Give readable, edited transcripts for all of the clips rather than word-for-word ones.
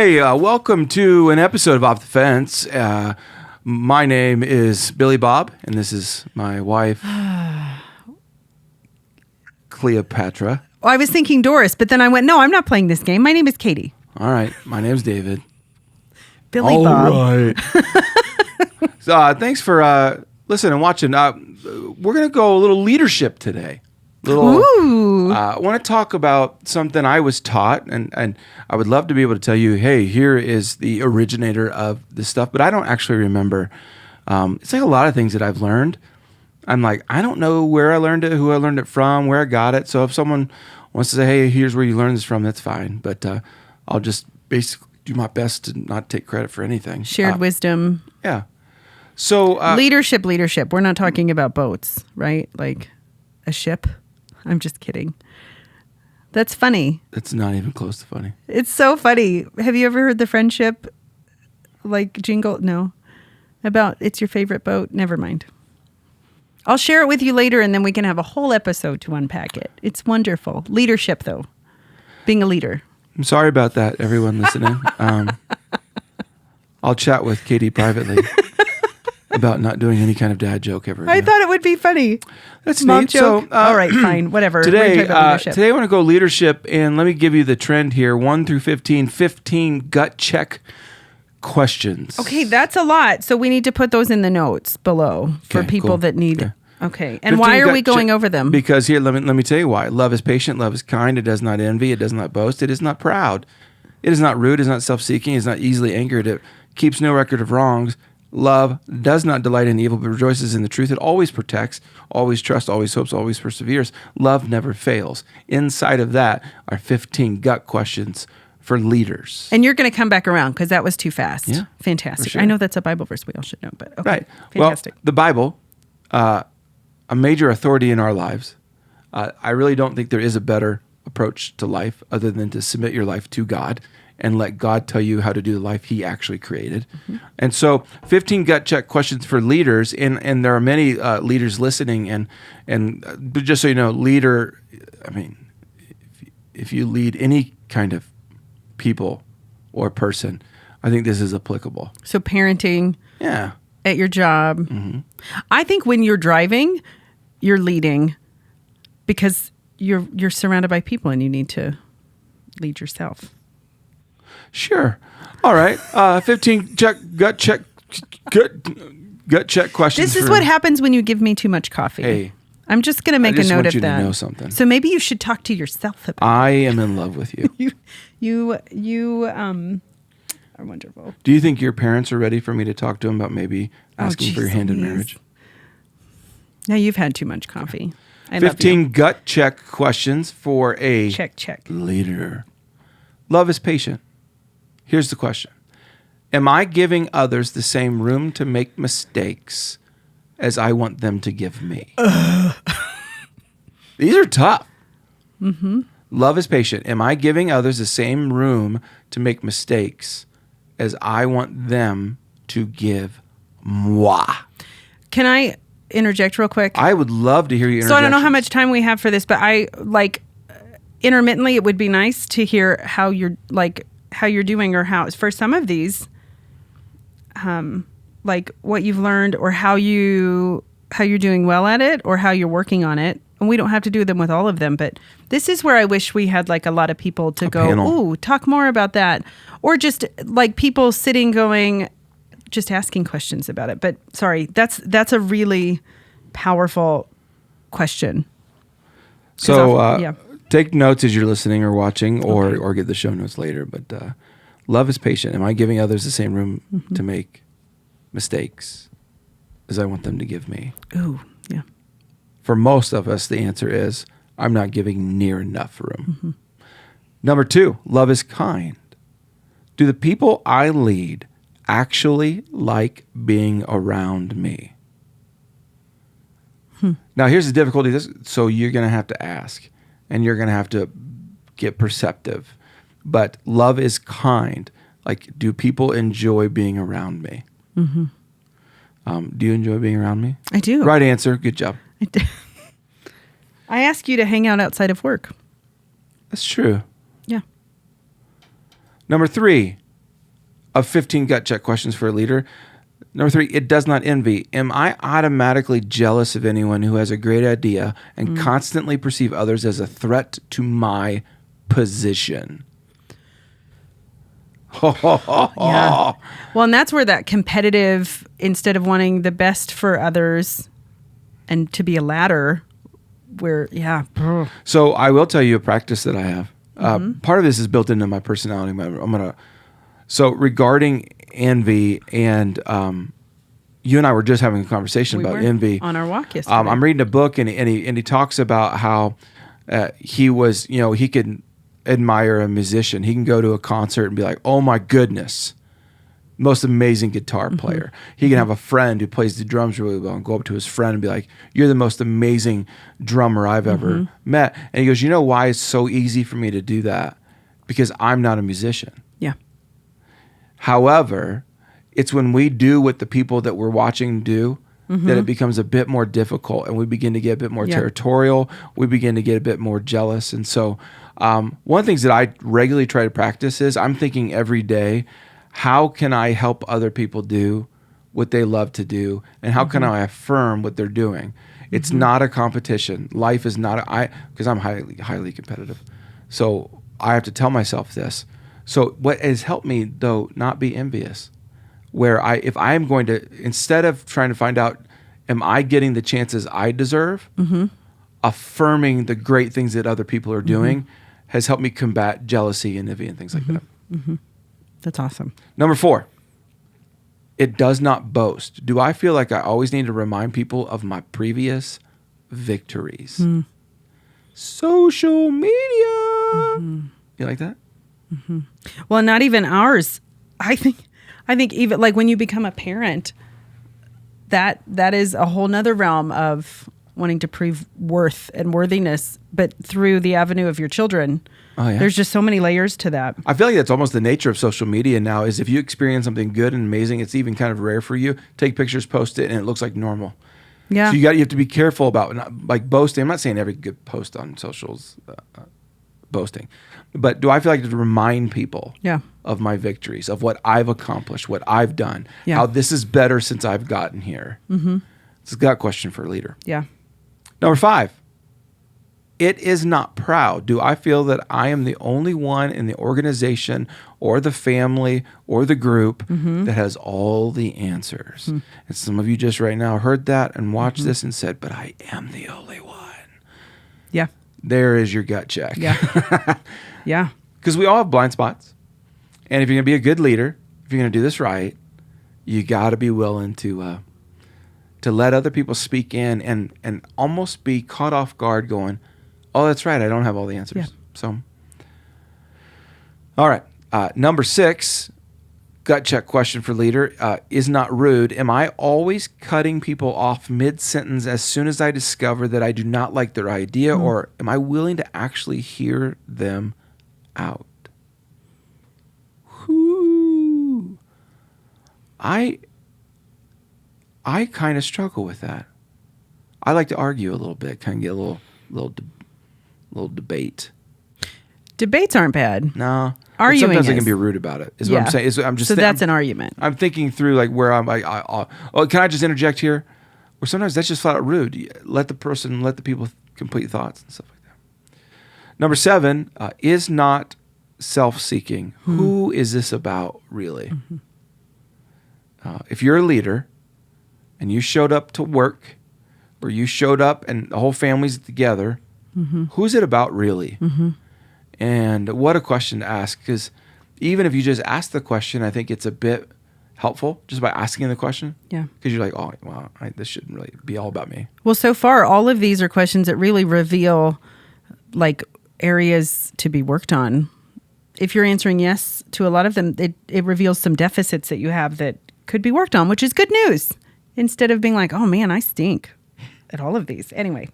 Hey, welcome to an episode of Off the Fence. My name is Billy Bob, and this is my wife, Cleopatra. Oh, I was thinking Doris, but then I went, no, I'm not playing this game. My name is Katy. All right, my name's David. Billy Bob. All right. So, thanks for listening and watching. We're going to go a little leadership today. Ooh. I want to talk about something I was taught, and I would love to be able to tell you, hey, here is the originator of this stuff, but I don't actually remember. It's like a lot of things that I've learned. I'm like, I don't know where I learned it, who I learned it from, where I got it. So if someone wants to say, hey, here's where you learned this from, that's fine. But I'll just basically do my best to not take credit for anything. Shared wisdom. Yeah. So Leadership. We're not talking about boats, right? Like a ship. I'm just kidding. That's funny. It's not even close to funny. It's so funny. Have you ever heard the friendship jingle? No. About it's your favorite boat? Never mind. I'll share it with you later and then we can have a whole episode to unpack it. It's wonderful. Leadership, though. Being a leader. I'm sorry about that, everyone listening. I'll chat with Katy privately about not doing any kind of dad joke ever again. I thought it would be funny. That's Mom neat. joke. So, all right, fine, whatever. Today I want to go leadership, and let me give you the trend here: 1 through 15. 15 gut check questions. Okay, that's a lot. So we need to put those in the notes below for people that need. Okay, and why are we going over them? Because here, let me tell you why. Love is patient. Love is kind. It does not envy. It does not boast. It is not proud. It is not rude. It is not self-seeking. It is not easily angered. It keeps no record of wrongs. Love does not delight in evil, but rejoices in the truth. It always protects, always trusts, always hopes, always perseveres. Love never fails. Inside of that are 15 gut questions for leaders. And you're going to come back around because that was too fast. Yeah, fantastic. sure. I know that's a Bible verse we all should know, but okay. Right. Fantastic. Well, the Bible, a major authority in our lives. I really don't think there is a better approach to life other than to submit your life to God and let God tell you how to do the life He actually created. Mm-hmm. And so 15 gut check questions for leaders, and there are many leaders listening, and but just so you know, leader, I mean, if you lead any kind of people or person, I think this is applicable. So parenting. Yeah. At your job. Mm-hmm. I think when you're driving, you're leading because you're surrounded by people and you need to lead yourself. Sure. All right. 15 gut check questions. This is what happens when you give me too much coffee. Hey, I'm just going to make a note of that. I just want you to know something. So maybe you should talk to yourself about it. I am in love with you. You are wonderful. Do you think your parents are ready for me to talk to them about maybe asking for your hand in marriage? Now you've had too much coffee. I 15 love you. gut check questions for a check leader. Love is patient. Here's the question. Am I giving others the same room to make mistakes as I want them to give me? These are tough. Mm-hmm. Love is patient. Am I giving others the same room to make mistakes as I want them to give moi? Can I interject real quick? I would love to hear you interject. So I don't know how much time we have for this, but I intermittently it would be nice to hear how you're doing, or how for some of these what you've learned, or how you're doing well at it, or how you're working on it. And we don't have to do them with all of them, but this is where I wish we had a lot of people to go, ooh, talk more about that. Or just people sitting going, just asking questions about it. But sorry, that's a really powerful question. So take notes as you're listening or watching, or get the show notes later. But love is patient. Am I giving others the same room to make mistakes as I want them to give me? Ooh, yeah. For most of us, the answer is, I'm not giving near enough room. Mm-hmm. Number 2, love is kind. Do the people I lead actually like being around me? Now, here's the difficulty. So you're going to have to ask, and you're going to have to get perceptive. But love is kind. Do people enjoy being around me? Mm-hmm. Do you enjoy being around me? I do. Right answer. Good job. I ask you to hang out outside of work. That's true. Yeah. Number 3, of 15 gut check questions for a leader. Number 3, it does not envy. Am I automatically jealous of anyone who has a great idea and constantly perceive others as a threat to my position? Yeah. Well, and that's where that competitive, instead of wanting the best for others and to be a ladder, where, yeah. So I will tell you a practice that I have. Part of this is built into my personality. So regarding envy, and you and I were just having a conversation about envy on our walk yesterday. I'm reading a book, and he talks about how he could admire a musician. He can go to a concert and be like, "Oh my goodness, most amazing guitar player." He can have a friend who plays the drums really well and go up to his friend and be like, "You're the most amazing drummer I've ever met." And he goes, "You know why it's so easy for me to do that? Because I'm not a musician." Yeah. However, it's when we do what the people that we're watching do that it becomes a bit more difficult, and we begin to get a bit more territorial. We begin to get a bit more jealous. And so one of the things that I regularly try to practice is I'm thinking every day, how can I help other people do what they love to do? And how can I affirm what they're doing? It's not a competition. Life is not, because I'm highly, highly competitive. So I have to tell myself this. So what has helped me, though, not be envious, where if I am going to, instead of trying to find out, am I getting the chances I deserve, affirming the great things that other people are doing has helped me combat jealousy and envy and things like that. That's awesome. Number 4, it does not boast. Do I feel like I always need to remind people of my previous victories? Social media. You like that? Well, not even ours. I think even like when you become a parent, that is a whole nother realm of wanting to prove worth and worthiness, but through the avenue of your children. Oh, yeah. There's just so many layers to that. I feel like that's almost the nature of social media now, is if you experience something good and amazing, it's even kind of rare for you. Take pictures, post it, and it looks like normal. Yeah. So you have to be careful about like boasting. I'm not saying every good post on socials boasting, but do I feel like to remind people of my victories, of what I've accomplished, what I've done, how this is better since I've gotten here? It's a gut question for a leader. Yeah. Number 5, it is not proud. Do I feel that I am the only one in the organization or the family or the group that has all the answers? And some of you just right now heard that and watched this and said, but I am the only one. Yeah. There is your gut check. Yeah. Yeah. Because we all have blind spots. And if you're going to be a good leader, if you're going to do this right, you got to be willing to let other people speak in and almost be caught off guard going, oh, that's right, I don't have all the answers. Yeah. So, all right. Number 6, gut check question for leader, is not rude. Am I always cutting people off mid-sentence as soon as I discover that I do not like their idea, or am I willing to actually hear them out? Whoo. I kind of struggle with that. I like to argue a little bit, kind of get a little debate. Debates aren't bad. No. Arguing sometimes I is. can be rude about it. Is what I'm saying. I'm just so that's an argument. I'm thinking through like where I'm like, can I just interject here? Or sometimes that's just flat out rude. Let the people complete thoughts and stuff like that. Number 7, is not self-seeking. Who is this about really? If you're a leader and you showed up to work, or you showed up and the whole family's together, who's it about really? And what a question to ask, because even if you just ask the question, I think it's a bit helpful just by asking the question. Yeah. Because you're like, oh, wow, this shouldn't really be all about me. Well, so far, all of these are questions that really reveal like areas to be worked on. If you're answering yes to a lot of them, it reveals some deficits that you have that could be worked on, which is good news. Instead of being like, oh man, I stink at all of these. Anyway.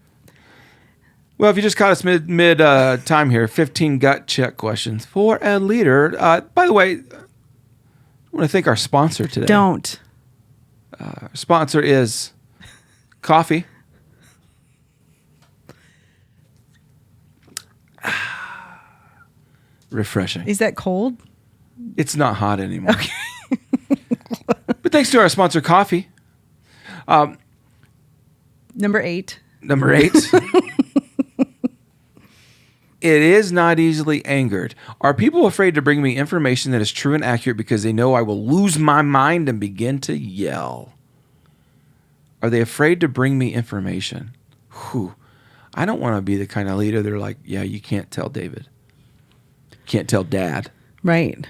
Well, if you just caught us mid time here, 15 gut check questions for a leader. By the way, I want to thank our sponsor today. Don't. Our sponsor is coffee. Refreshing. Is that cold? It's not hot anymore. Okay. But thanks to our sponsor, Coffee. Number 8. It is not easily angered. Are people afraid to bring me information that is true and accurate because they know I will lose my mind and begin to yell? Are they afraid to bring me information? Whew. I don't want to be the kind of leader they're like, yeah, you can't tell David. Can't tell Dad. Right.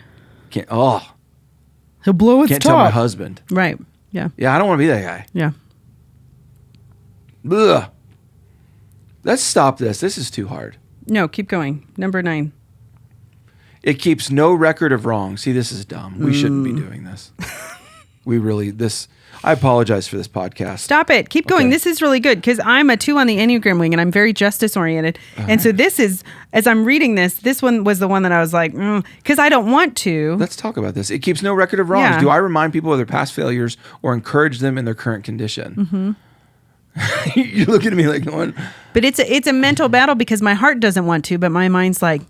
He'll blow its Can't top. tell my husband. Right. Yeah. Yeah, I don't want to be that guy. Yeah. Ugh. Let's stop this. This is too hard. No, keep going. Number 9. It keeps no record of wrong. See, this is dumb. We shouldn't be doing this. I apologize for this podcast. Stop it. Keep going. This is really good because I'm a 2 on the Enneagram wing and I'm very justice oriented. And so this is, as I'm reading this one was the one that I was like, because I don't want to. Let's talk about this. It keeps no record of wrongs. Yeah. Do I remind people of their past failures or encourage them in their current condition? You're looking at me like going. But it's a mental battle because my heart doesn't want to, but my mind's like,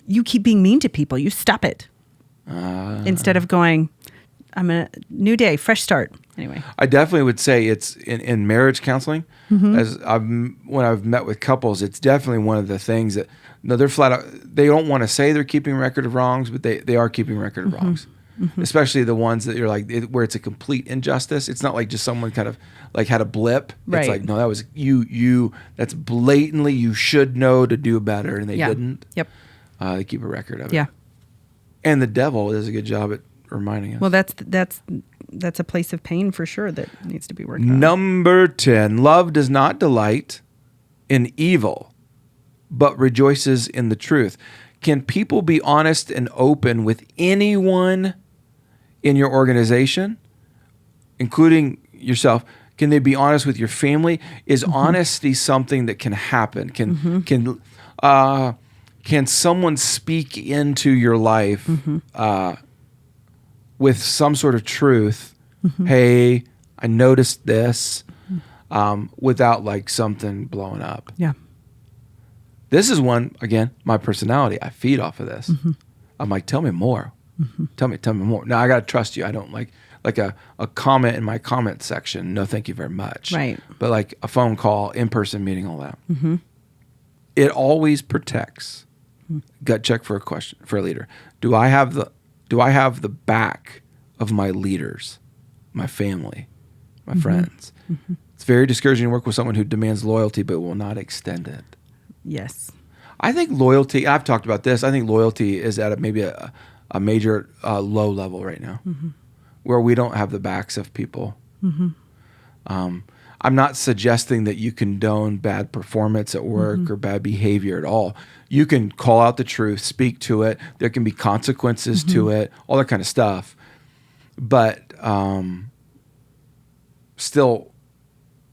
you keep being mean to people. You stop it. Instead of going, I'm a new day, fresh start. Anyway, I definitely would say it's in marriage counseling. When I've met with couples, it's definitely one of the things that they're flat out. They don't want to say they're keeping record of wrongs, but they are keeping record of wrongs. Especially the ones that you're like where it's a complete injustice. It's not like just someone kind of like had a blip. Right. It's like, no, that was you. That's blatantly you should know to do better, and they didn't. Yep. They keep a record of it. Yeah. And the devil does a good job at reminding us. Well, that's a place of pain for sure that needs to be worked on. Number 10, love does not delight in evil, but rejoices in the truth. Can people be honest and open with anyone in your organization, including yourself? Can they be honest with your family? Is honesty something that can happen? Can someone speak into your life with some sort of truth? Hey, I noticed this, without like something blowing up. Yeah. This is one, again, my personality. I feed off of this. I'm like, tell me more. Tell me more. Now I got to trust you. I don't like a comment in my comment section. No, thank you very much. Right. But like a phone call, in-person meeting, all that. It always protects. Gut check for a leader. Do I have the back of my leaders, my family, my friends? It's very discouraging to work with someone who demands loyalty but will not extend it. Yes. I think loyalty, I've talked about this, I think loyalty is at maybe a major low level right now where we don't have the backs of people. I'm not suggesting that you condone bad performance at work or bad behavior at all. You can call out the truth, speak to it. There can be consequences to it, all that kind of stuff. But still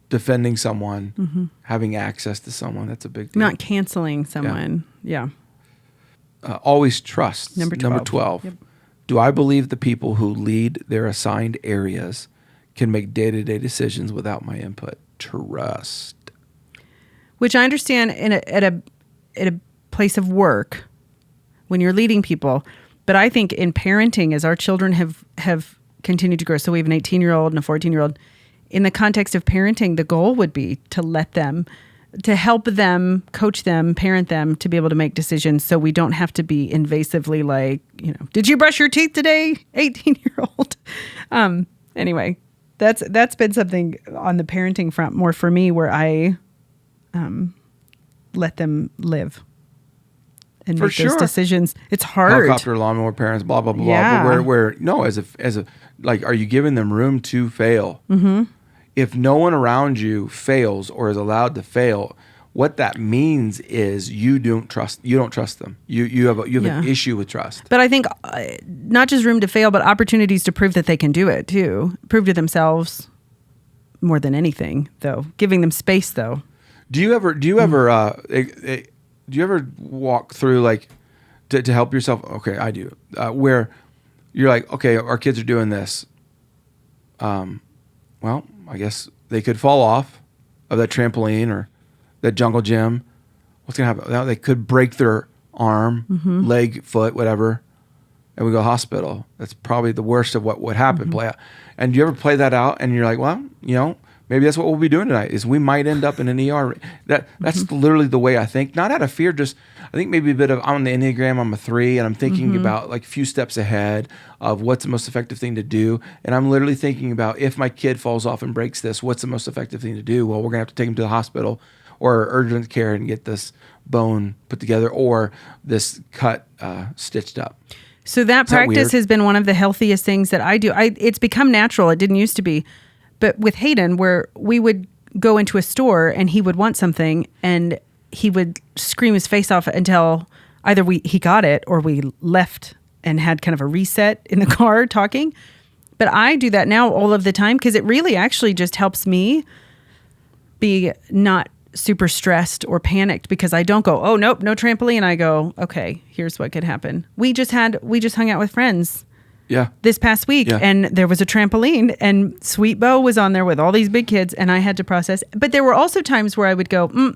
defending someone, having access to someone, that's a big deal. Not canceling someone. Yeah. Always trust. Number 12. Yep. Do I believe the people who lead their assigned areas can make day-to-day decisions without my input? Trust. Which I understand at a place of work when you're leading people, but I think in parenting, as our children have continued to grow, so we have an 18-year-old and a 14-year-old. In the context of parenting, the goal would be to help them, coach them, parent them to be able to make decisions so we don't have to be invasively like, did you brush your teeth today, 18-year-old? Anyway, that's been something on the parenting front more for me where I let them live and make those decisions. It's hard. Helicopter lawnmower parents, blah, blah, blah, Yeah. blah. But where no, as a like, are you giving them room to fail? If no one around you fails or is allowed to fail, what that means is you don't trust them. You have an issue with trust. But I think not just room to fail, but opportunities to prove that they can do it too. Prove to themselves more than anything, though. Giving them space, though. Do you ever walk through like to help yourself? Okay, I do. Where you're like, okay, our kids are doing this. Well, I guess they could fall off of that trampoline or that jungle gym. What's going to happen? Now they could break their arm, leg, foot, whatever. and we go to the hospital. That's probably the worst of what would happen. Play out. And you ever play that out and you're like, well, maybe that's what we'll be doing tonight is we might end up in an ER. That's literally the way I think, not out of fear, just I think maybe a bit of, I'm on the Enneagram, I'm a 3, and I'm thinking about like a few steps ahead of what's the most effective thing to do. And I'm literally thinking about if my kid falls off and breaks this, what's the most effective thing to do? Well, we're going to have to take him to the hospital or urgent care and get this bone put together or this cut stitched up. So that practice has been one of the healthiest things that I do. It's become natural. It didn't used to be. But with Hayden, where we would go into a store and he would want something and he would scream his face off until either he got it or we left and had kind of a reset in the car talking. But I do that now all of the time because it really actually just helps me be not super stressed or panicked because I don't go, oh, nope, no trampoline. I go, okay, here's what could happen. We just hung out with friends. Yeah. This past week, and there was a trampoline, and Sweet Bo was on there with all these big kids, and I had to process. But there were also times where I would go,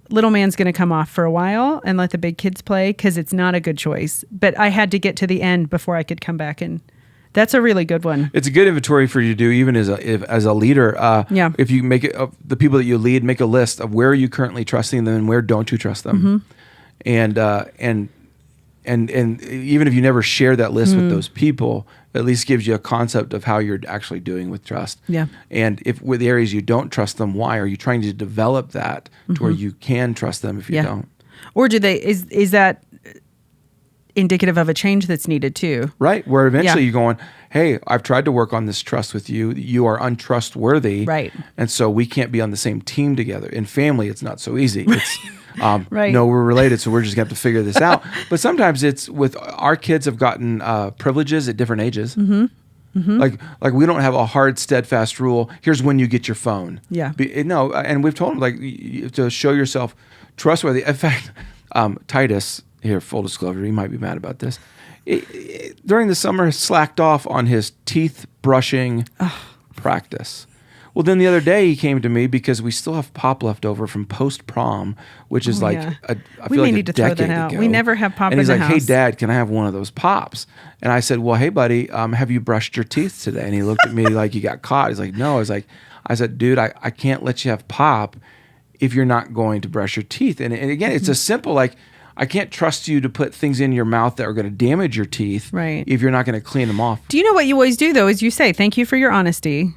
little man's going to come off for a while and let the big kids play because it's not a good choice. But I had to get to the end before I could come back, and that's a really good one. It's a good inventory for you to do, even as a leader. If you make it the people that you lead, make a list of where are you currently trusting them and where don't you trust them, And even if you never share that list with those people, at least gives you a concept of how you're actually doing with trust. Yeah. And if with the areas you don't trust them, why are you trying to develop that to where you can trust them if you don't? Or is that indicative of a change that's needed too? Right. Where eventually you're going, hey, I've tried to work on this trust with you. You are untrustworthy. Right. And so we can't be on the same team together. In family, it's not so easy. It's right. No, we're related, so we're just going to have to figure this out. But sometimes it's with our kids have gotten privileges at different ages. Like we don't have a hard, steadfast rule. Here's when you get your phone. Yeah. No, and we've told them to show yourself trustworthy. In fact, Titus, here, full disclosure, he might be mad about this. During the summer, slacked off on his teeth brushing practice. Well, then the other day he came to me because we still have pop left over from post prom, which is I feel like need to throw that out. ago. We never have pop in the house. And he's like, house. "Hey, Dad, can I have one of those pops?" And I said, "Well, hey, buddy, have you brushed your teeth today?" And he looked at me like you got caught. He's like, "No." I said, "Dude, I can't let you have pop if you're not going to brush your teeth." And again, it's a simple I can't trust you to put things in your mouth that are going to damage your teeth if you're not going to clean them off. Do you know what you always do, though, is you say, thank you for your honesty.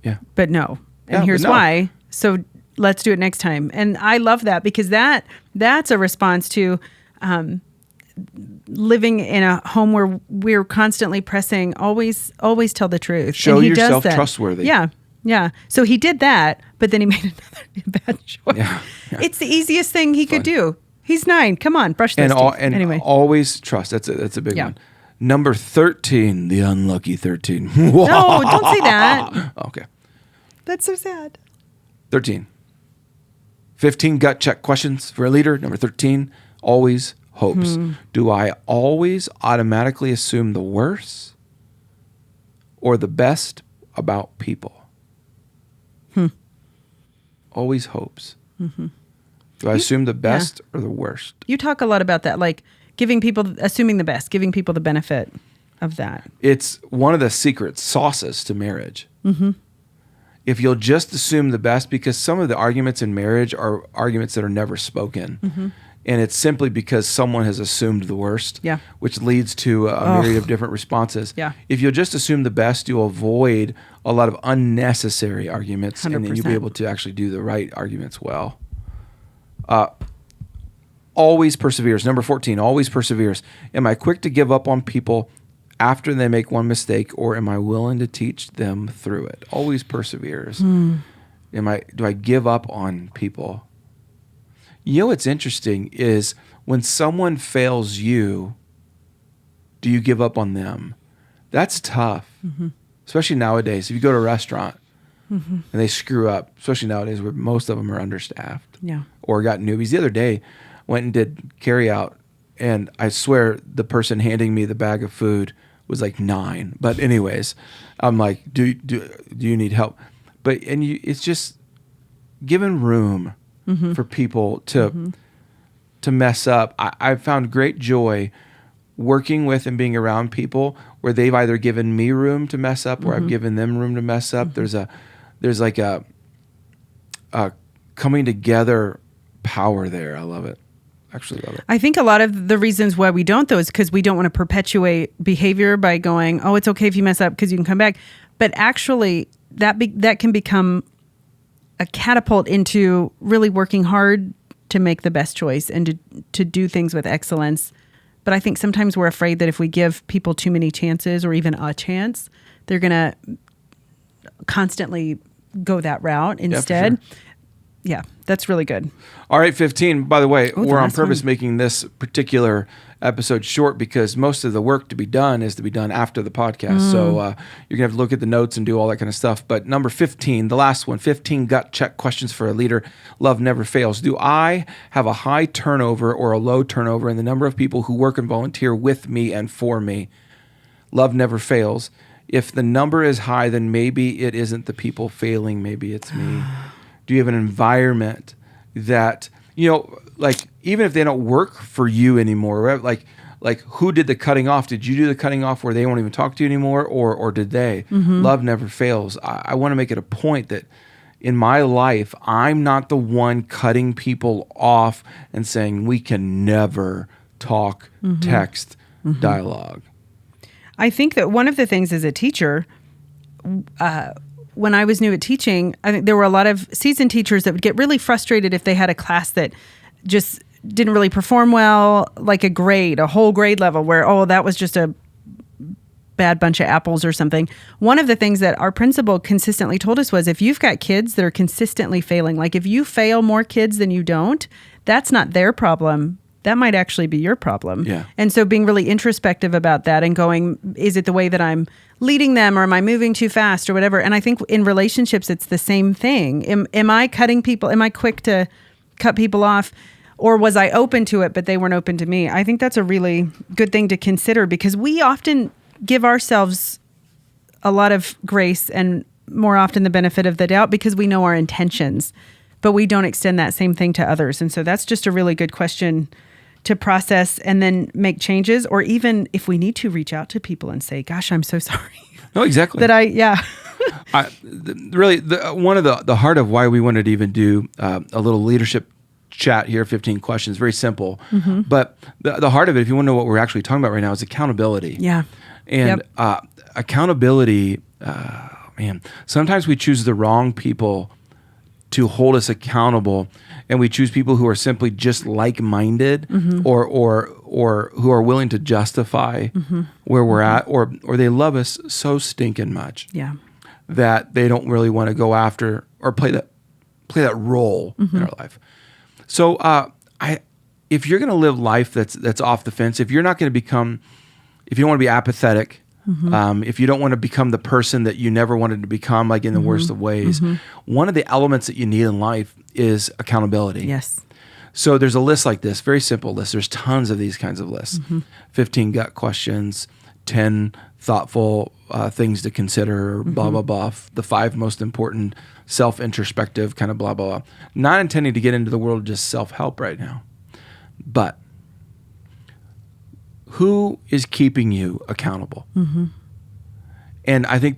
Yeah. But no. And here's why. So let's do it next time. And I love that because that's a response to living in a home where we're constantly pressing, always tell the truth. Show yourself trustworthy. Yeah. Yeah. So he did that, but then he made another bad choice. Yeah. It's the easiest thing he could do. He's 9. Come on, brush those teeth. And anyway, always trust. That's a big one. Number 13, the unlucky 13. No, don't say that. Okay. That's so sad. 13. 15 gut check questions for a leader. Number 13, always hopes. Do I always automatically assume the worst or the best about people? Always hopes. Do I assume the best or the worst? You talk a lot about that, like assuming the best, giving people the benefit of that. It's one of the secret sauces to marriage. If you'll just assume the best, because some of the arguments in marriage are arguments that are never spoken. And it's simply because someone has assumed the worst, which leads to a myriad of different responses. If you'll just assume the best, you'll avoid a lot of unnecessary arguments, 100%. And then you'll be able to actually do the right arguments well. Always perseveres. Number 14, always perseveres. Am I quick to give up on people after they make one mistake, or am I willing to teach them through it? Always perseveres. Do I give up on people? You know what's interesting is when someone fails you, do you give up on them? That's tough, especially nowadays. If you go to a restaurant and they screw up, especially nowadays where most of them are understaffed or got newbies. The other day, went and did carry out, and I swear the person handing me the bag of food was like 9. But anyways, I'm like, do you need help? But it's just giving room for people to mess up. I found great joy working with and being around people where they've either given me room to mess up or I've given them room to mess up. There's like a coming together power there. I love it. Actually love it. I think a lot of the reasons why we don't, though, is because we don't want to perpetuate behavior by going, oh, it's okay if you mess up because you can come back. But actually, that can become a catapult into really working hard to make the best choice and to do things with excellence. But I think sometimes we're afraid that if we give people too many chances or even a chance, they're going to constantly go that route instead. Yeah, for sure. Yeah, that's really good. All right, 15. By the way, we're on purpose making this particular episode short because most of the work to be done is to be done after the podcast. So you're going to have to look at the notes and do all that kind of stuff. But number 15, the last one, 15 gut check questions for a leader. Love never fails. Do I have a high turnover or a low turnover in the number of people who work and volunteer with me and for me? Love never fails. If the number is high, then maybe it isn't the people failing. Maybe it's me. Do you have an environment that, like even if they don't work for you anymore, right? Like who did the cutting off? Did you do the cutting off where they won't even talk to you anymore, or did they? Love never fails. I want to make it a point that in my life, I'm not the one cutting people off and saying we can never talk, text, dialogue. I think that one of the things as a teacher, when I was new at teaching, I think there were a lot of seasoned teachers that would get really frustrated if they had a class that just didn't really perform well, like a whole grade level where, oh, that was just a bad bunch of apples or something. One of the things that our principal consistently told us was if you've got kids that are consistently failing, like if you fail more kids than you don't, that's not their problem. That might actually be your problem. Yeah. And so being really introspective about that and going, is it the way that I'm leading them or am I moving too fast or whatever? And I think in relationships, it's the same thing. Am I cutting people? Am I quick to cut people off? Or was I open to it, but they weren't open to me? I think that's a really good thing to consider because we often give ourselves a lot of grace and more often the benefit of the doubt because we know our intentions, but we don't extend that same thing to others. And so that's just a really good question to process and then make changes, or even if we need to reach out to people and say, gosh, I'm so sorry. No, exactly. Really, one of the heart of why we wanted to even do a little leadership chat here, 15 questions, very simple. But the heart of it, if you want to know what we're actually talking about right now, is accountability. Yeah. And accountability, man, sometimes we choose the wrong people to hold us accountable, and we choose people who are simply just like-minded, or who are willing to justify where we're at, or they love us so stinking much that they don't really want to go after or play that role in our life. So if you're going to live life that's off the fence, if you're not going to become, if you don't want to be apathetic, if you don't want to become the person that you never wanted to become, like in the worst of ways, one of the elements that you need in life is accountability. Yes. So there's a list like this, very simple list. There's tons of these kinds of lists. 15 gut questions, 10 thoughtful things to consider, blah, blah, blah. The 5 most important self-introspective kind of blah, blah, blah. Not intending to get into the world of just self-help right now. But who is keeping you accountable? And I think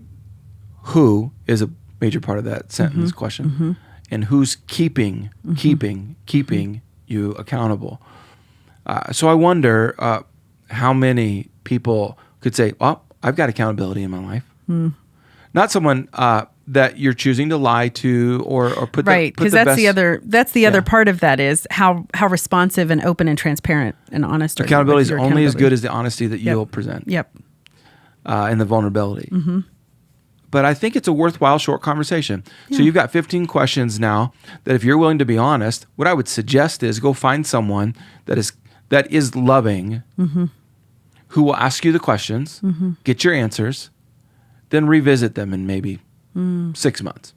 who is a major part of that sentence question. And who's keeping you accountable? So I wonder how many people could say, "Oh, I've got accountability in my life." Not someone that you're choosing to lie to or put right, because that's the other part of that is how responsive and open and transparent and honest. Accountability is only as good as the honesty that you'll present. Yep. And the vulnerability. But I think it's a worthwhile short conversation. So you've got 15 questions now that if you're willing to be honest, what I would suggest is go find someone that is loving, who will ask you the questions, get your answers, then revisit them in maybe 6 months.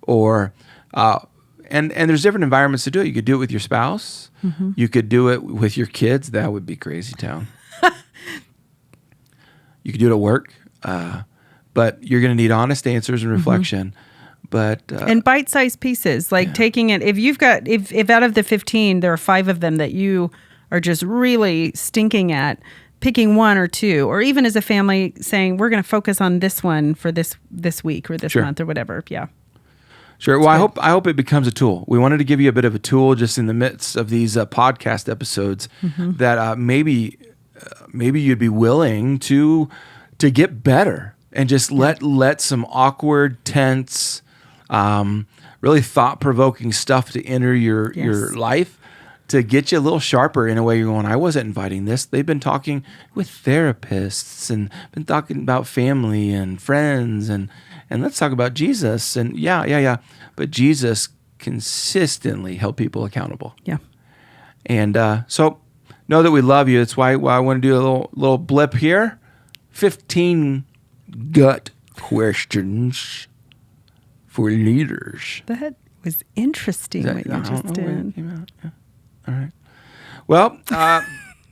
Or and there's different environments to do it. You could do it with your spouse. You could do it with your kids. That would be crazy town. You could do it at work. But you're going to need honest answers and reflection. But and bite-sized pieces, like taking it. If out of the 15, there are 5 of them that you are just really stinking at, picking one or two, or even as a family saying, we're going to focus on this one for this week or this month or whatever. Yeah. Sure. Well, I hope it becomes a tool. We wanted to give you a bit of a tool just in the midst of these podcast episodes that maybe you'd be willing to get better and just let some awkward, tense, really thought-provoking stuff to enter your life to get you a little sharper in a way. You're going, I wasn't inviting this. They've been talking with therapists and been talking about family and friends and let's talk about Jesus. And yeah. But Jesus consistently held people accountable. Yeah. And so know that we love you. That's why I want to do a little blip here. 15 gut questions for leaders. That was interesting what you just did. Yeah. All right. Well,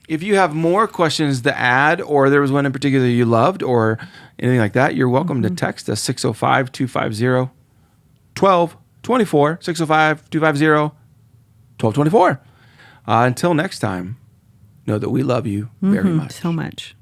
if you have more questions to add, or there was one in particular you loved or anything like that, you're welcome to text us 605-250-1224, 605-250-1224. Until next time, know that we love you very much. So much.